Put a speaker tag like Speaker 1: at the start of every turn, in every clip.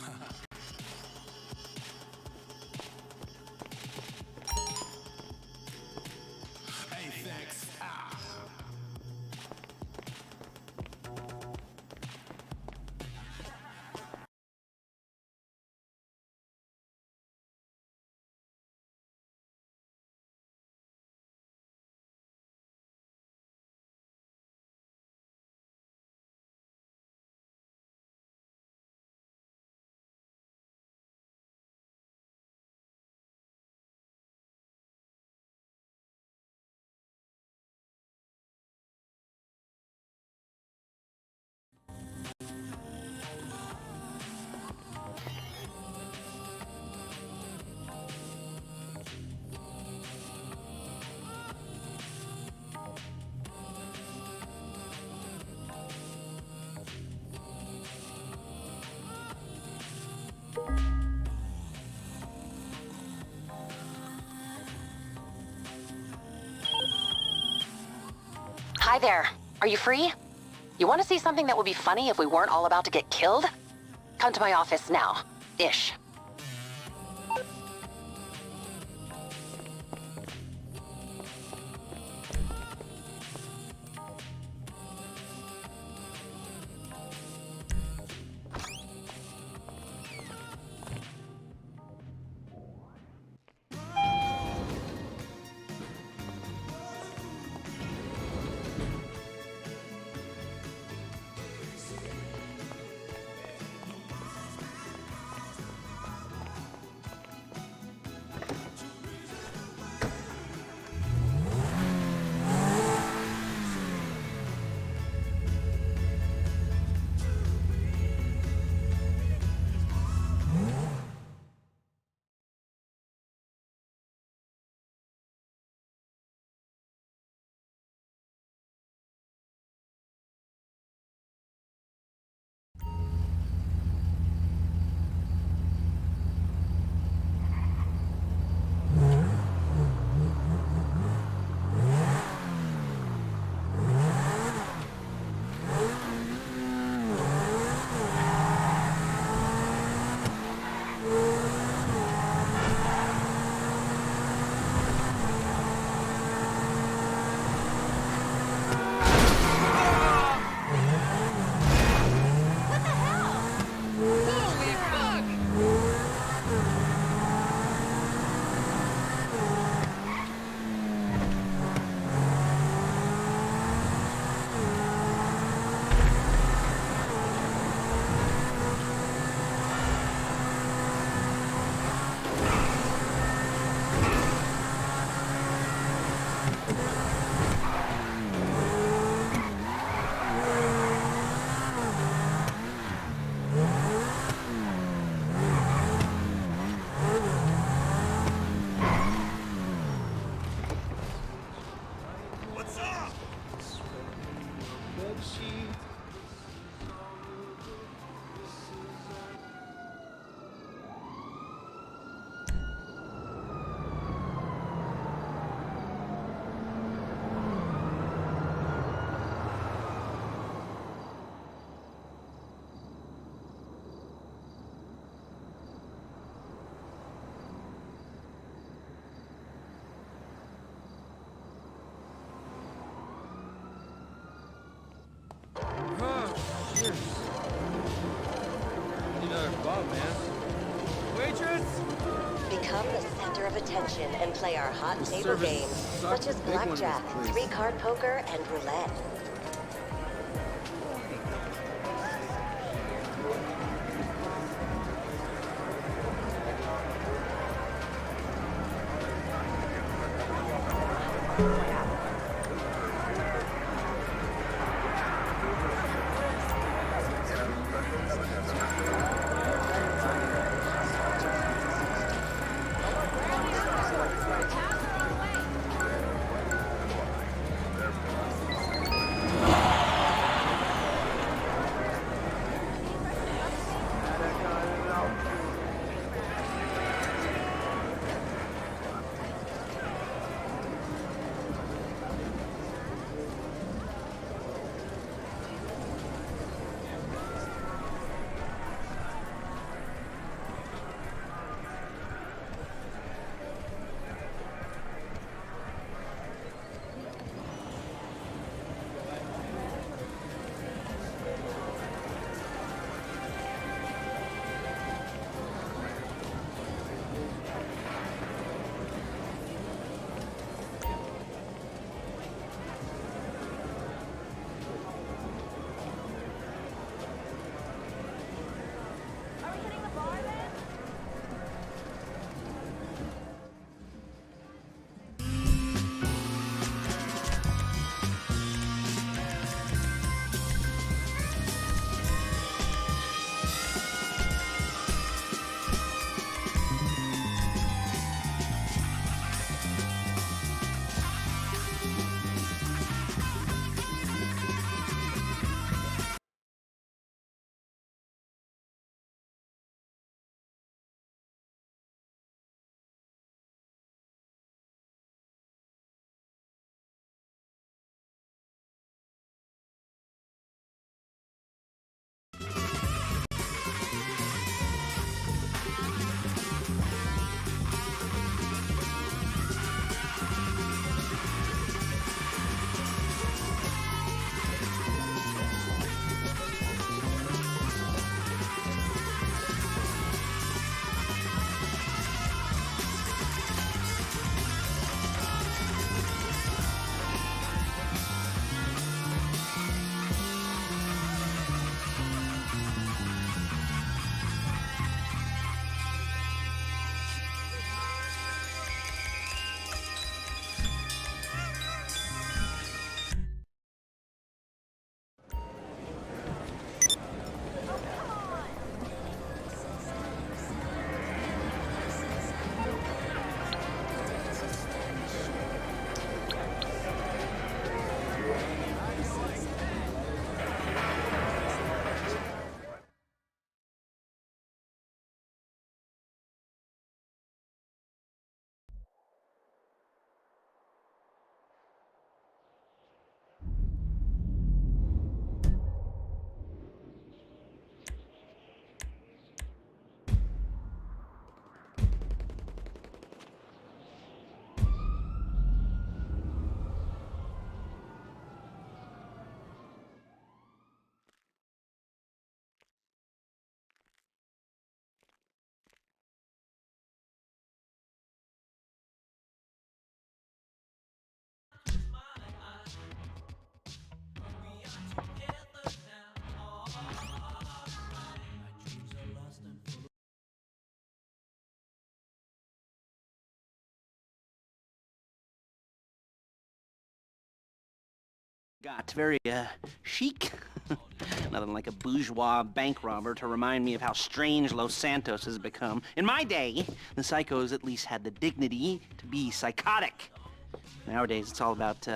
Speaker 1: Hey, thanks.
Speaker 2: Hi there. Are you free? You want to see something that would be funny if we weren't all about to get killed? Come to my office now. Ish.
Speaker 3: Become the center of attention and play our hot table games, such as blackjack, three-card poker, and roulette.
Speaker 1: Got very, chic. Nothing like a bourgeois bank robber to remind me of how strange Los Santos has become. In my day, the psychos at least had the dignity to be psychotic. Nowadays, it's all about,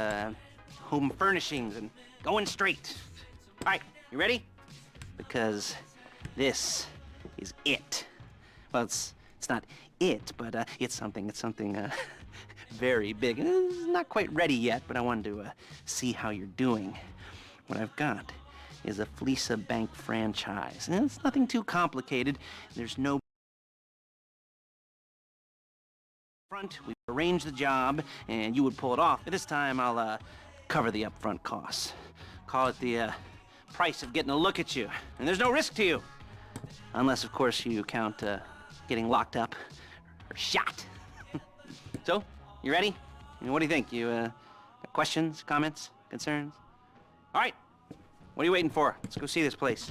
Speaker 1: home furnishings and going straight. All right, you ready? Because this is it. Well, it's not it, but, it's something, very big. It's not quite ready yet, but I wanted to see how you're doing. What I've got is a Fleeca Bank franchise. And it's nothing too complicated. There's no front. We arrange the job, and you would pull it off. But this time, I'll cover the upfront costs. Call it the price of getting a look at you. And there's no risk to you. Unless, of course, you count getting locked up or shot. So, you ready? What do you think? You got questions, comments, concerns? All right. What are you waiting for? Let's go see this place.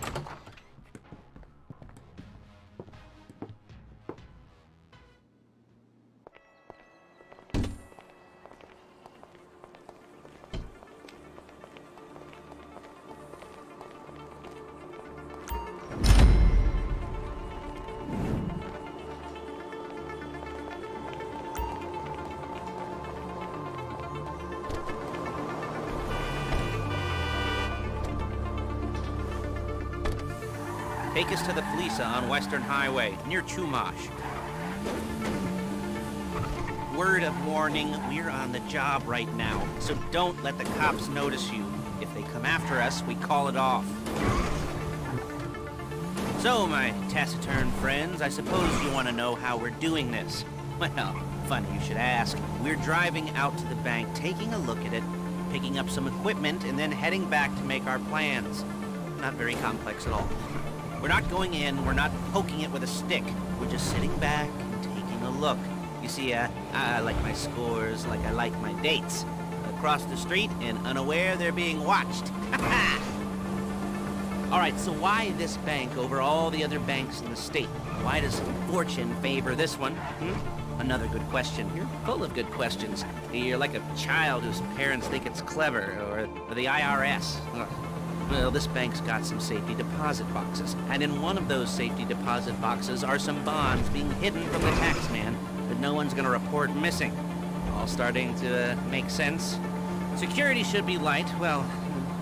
Speaker 1: Take us to the Fleeca on Western Highway, near Chumash. Word of warning, we're on the job right now, so don't let the cops notice you. If they come after us, we call it off. So, my taciturn friends, I suppose you want to know how we're doing this. Well, funny you should ask. We're driving out to the bank, taking a look at it, picking up some equipment, and then heading back to make our plans. Not very complex at all. We're not going in, we're not poking it with a stick. We're just sitting back and taking a look. You see, I like my scores like I like my dates. Across the street and unaware they're being watched. All right, so why this bank over all the other banks in the state? Why does fortune favor this one? Another good question. You're full of good questions. You're like a child whose parents think it's clever, or the IRS. Ugh. Well, this bank's got some safety deposit boxes, and in one of those safety deposit boxes are some bonds being hidden from the tax man that no one's gonna report missing. All starting to make sense. Security should be light, well,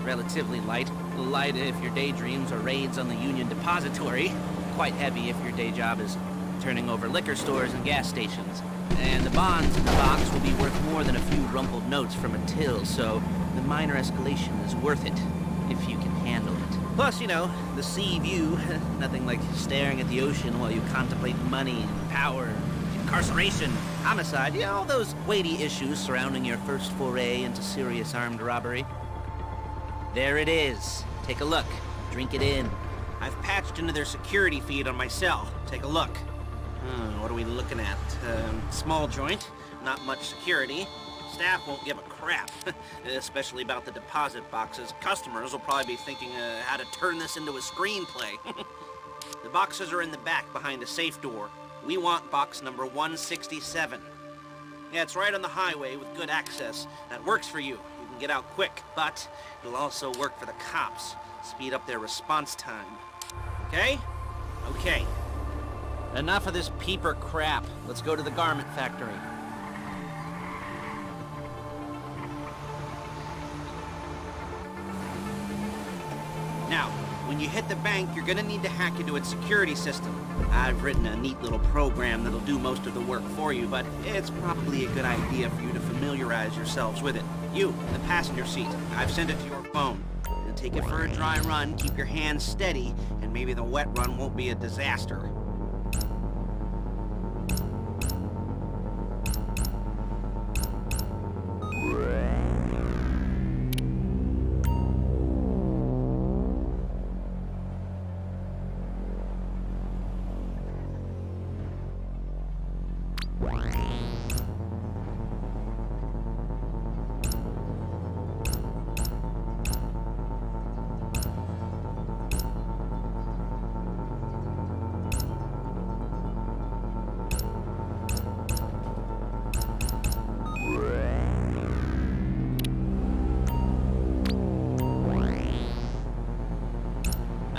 Speaker 1: relatively light. Light if your daydreams are raids on the Union Depository. Quite heavy if your day job is turning over liquor stores and gas stations. And the bonds in the box will be worth more than a few rumpled notes from a till, so the minor escalation is worth it. If you can handle it. Plus, you know, the sea view, nothing like staring at the ocean while you contemplate money, power, incarceration, homicide, you know, all those weighty issues surrounding your first foray into serious armed robbery. There it is. Take a look. Drink it in. I've patched into their security feed on my cell. Take a look. What are we looking at? Small joint, not much security. Staff won't give a crap, especially about the deposit boxes. Customers will probably be thinking how to turn this into a screenplay. The boxes are in the back behind a safe door. We want box number 167. Yeah, it's right on the highway with good access. That works for you. You can get out quick, but it'll also work for the cops. Speed up their response time. Okay? Okay. Enough of this peeper crap. Let's go to the garment factory. Now, when you hit the bank, you're gonna need to hack into its security system. I've written a neat little program that'll do most of the work for you, but it's probably a good idea for you to familiarize yourselves with it. You, in the passenger seat, I've sent it to your phone. And take it for a dry run, keep your hands steady, and maybe the wet run won't be a disaster.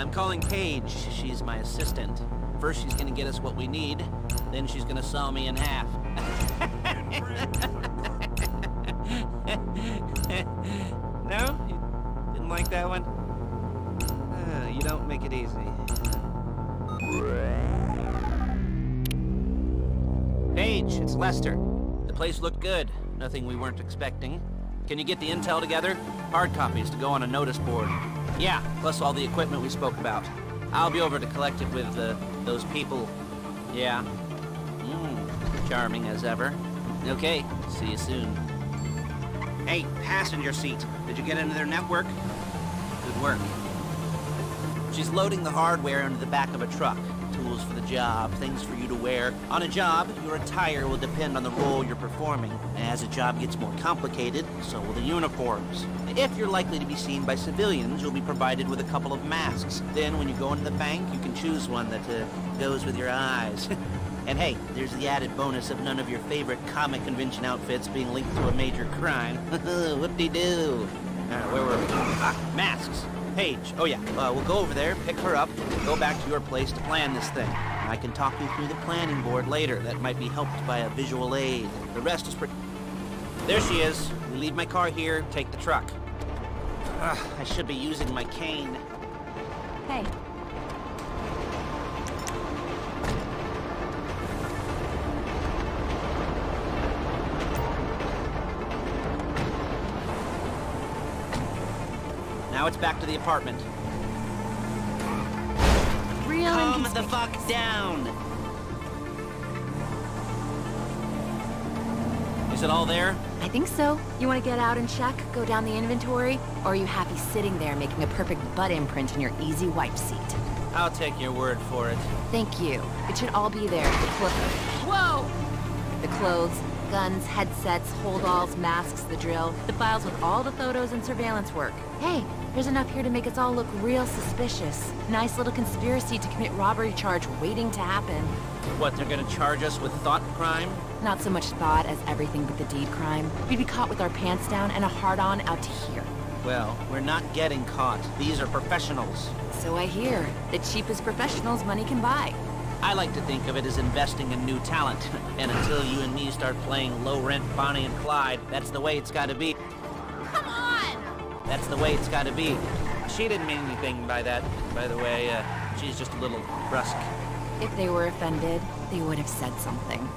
Speaker 1: I'm calling Paige. She's my assistant. First she's gonna get us what we need, then she's gonna saw me in half. No? You didn't like that one? You don't make it easy. Paige, it's Lester. The place looked good. Nothing we weren't expecting. Can you get the intel together? Hard copies to go on a notice board. Yeah, plus all the equipment we spoke about. I'll be over to collect it with those people. Yeah. Charming as ever. Okay, see you soon. Hey, passenger seat. Did you get into their network? Good work. She's loading the hardware into the back of a truck. Tools for the job, things for you to wear. On a job, your attire will depend on the role you're performing. As a job gets more complicated, so will the uniforms. If you're likely to be seen by civilians, you'll be provided with a couple of masks. Then when you go into the bank, you can choose one that goes with your eyes. And hey, there's the added bonus of none of your favorite comic convention outfits being linked to a major crime. Whoop-de-doo. Where were we? Masks. Paige. Oh yeah, we'll go over there, pick her up, and go back to your place to plan this thing. I can talk you through the planning board later. That might be helped by a visual aid. The rest is pretty... There she is. We leave my car here, take the truck. I should be using my cane.
Speaker 4: Hey.
Speaker 1: Now it's back to the apartment.
Speaker 4: Real
Speaker 1: Calm the fuck down! Is it all there?
Speaker 4: I think so. You want to get out and check, go down the inventory? Or are you happy sitting there making a perfect butt imprint in your easy wipe seat?
Speaker 1: I'll take your word for it.
Speaker 4: Thank you. It should all be there. Whoa! The clothes, guns, headsets, holdalls, masks, the drill. The files with all the photos and surveillance work. Hey, there's enough here to make us all look real suspicious. Nice little conspiracy to commit robbery charge waiting to happen.
Speaker 1: What, they're gonna charge us with thought crime?
Speaker 4: Not so much thought as everything but the deed crime. We'd be caught with our pants down and a hard-on out to here.
Speaker 1: Well, we're not getting caught. These are professionals.
Speaker 4: So I hear. The cheapest professionals money can buy.
Speaker 1: I like to think of it as investing in new talent. And until you and me start playing low-rent Bonnie and Clyde, that's the way it's gotta be.
Speaker 4: Come on!
Speaker 1: That's the way it's gotta be. She didn't mean anything by that, by the way. She's just a little brusque.
Speaker 4: If they were offended, they would have said something.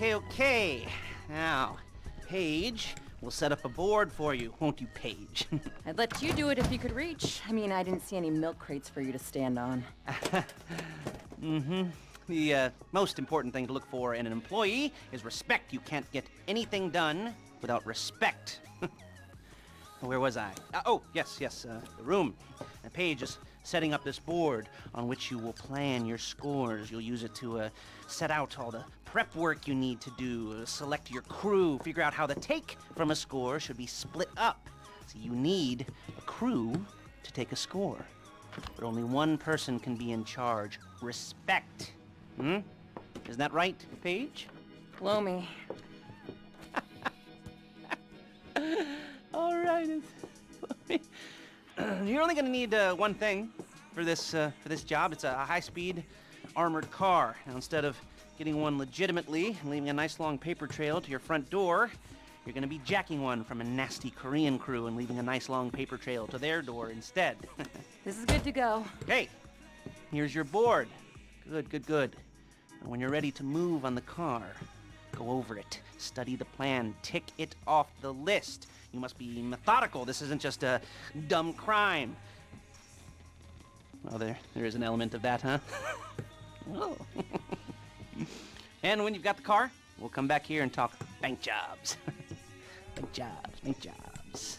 Speaker 1: Okay. Now, Paige, we'll set up a board for you, won't you, Paige?
Speaker 4: I'd let you do it if you could reach. I mean, I didn't see any milk crates for you to stand on.
Speaker 1: The most important thing to look for in an employee is respect. You can't get anything done without respect. Where was I? Yes, the room. Paige is setting up this board on which you will plan your scores. You'll use it to set out all the prep work you need to do, select your crew, figure out how the take from a score should be split up. So you need a crew to take a score. But only one person can be in charge. Respect. Isn't that right, Paige?
Speaker 4: Blow me.
Speaker 1: All right. You're only gonna need one thing for this job. It's a high-speed armored car. Now, instead of getting one legitimately and leaving a nice long paper trail to your front door, you're gonna be jacking one from a nasty Korean crew and leaving a nice long paper trail to their door instead.
Speaker 4: This is good to go.
Speaker 1: Okay, here's your board. Good. And when you're ready to move on the car, go over it, study the plan, tick it off the list. You must be methodical. This isn't just a dumb crime. Well, there is an element of that, huh? Oh. And when you've got the car, we'll come back here and talk bank jobs. Bank jobs, bank jobs.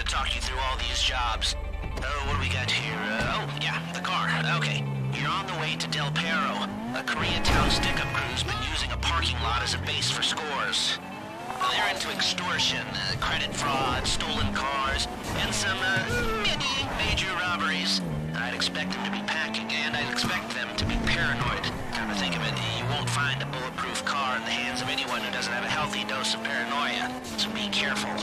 Speaker 5: Talk you through all these jobs. Oh, what do we got here? Oh, yeah, the car. Okay. You're on the way to Del Perro. A Koreatown stick-up crew's been using a parking lot as a base for scores. They're into extortion, credit fraud, stolen cars, and some, major robberies. I'd expect them to be packing, and I'd expect them to be paranoid. Come to think of it, you won't find a bulletproof car in the hands of anyone who doesn't have a healthy dose of paranoia. So be careful.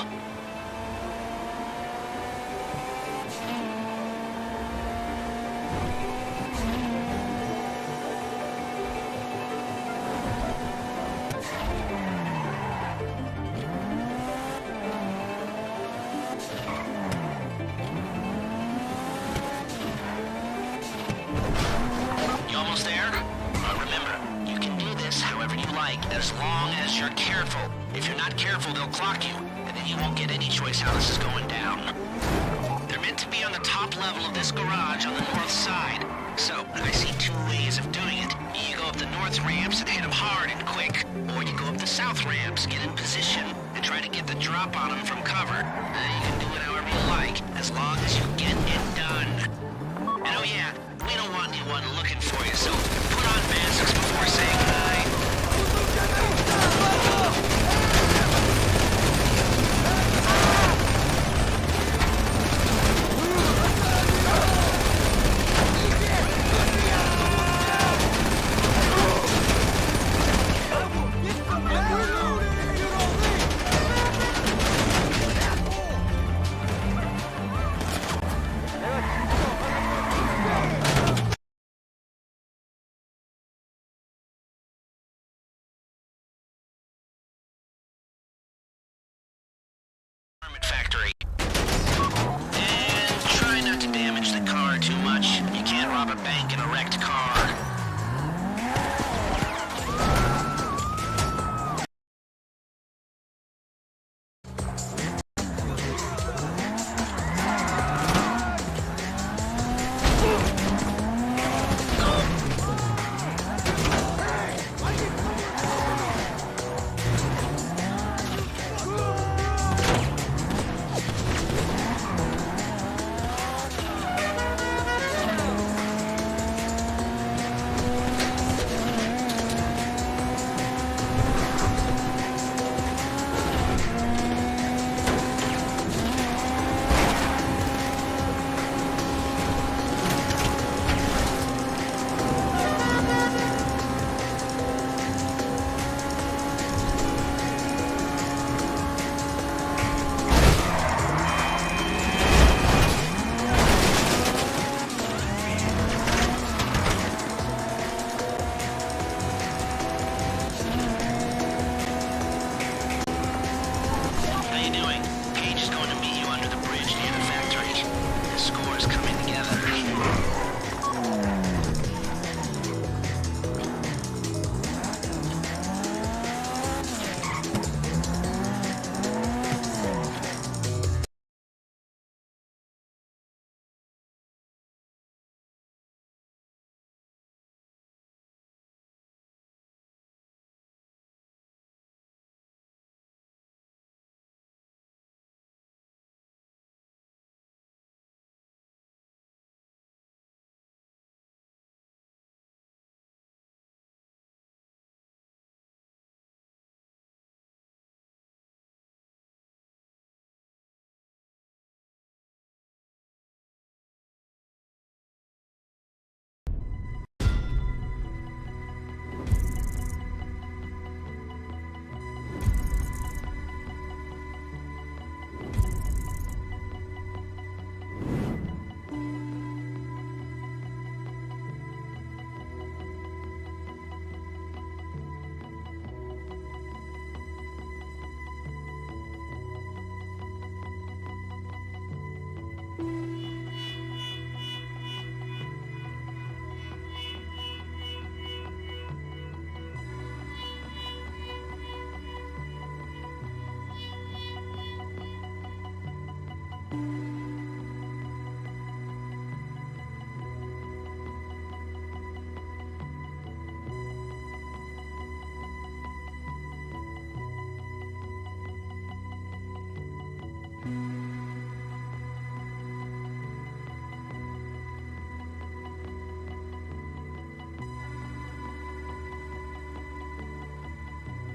Speaker 5: As long as you're careful. If you're not careful, they'll clock you, and then you won't get any choice how this is going down. They're meant to be on the top level of this garage on the north side. So, I see two ways of doing it. You go up the north ramps and hit them hard and quick, or you go up the south ramps, get in position, and try to get the drop on them from cover. You can do it however you like, as long as you get it done. And oh yeah, we don't want anyone looking for you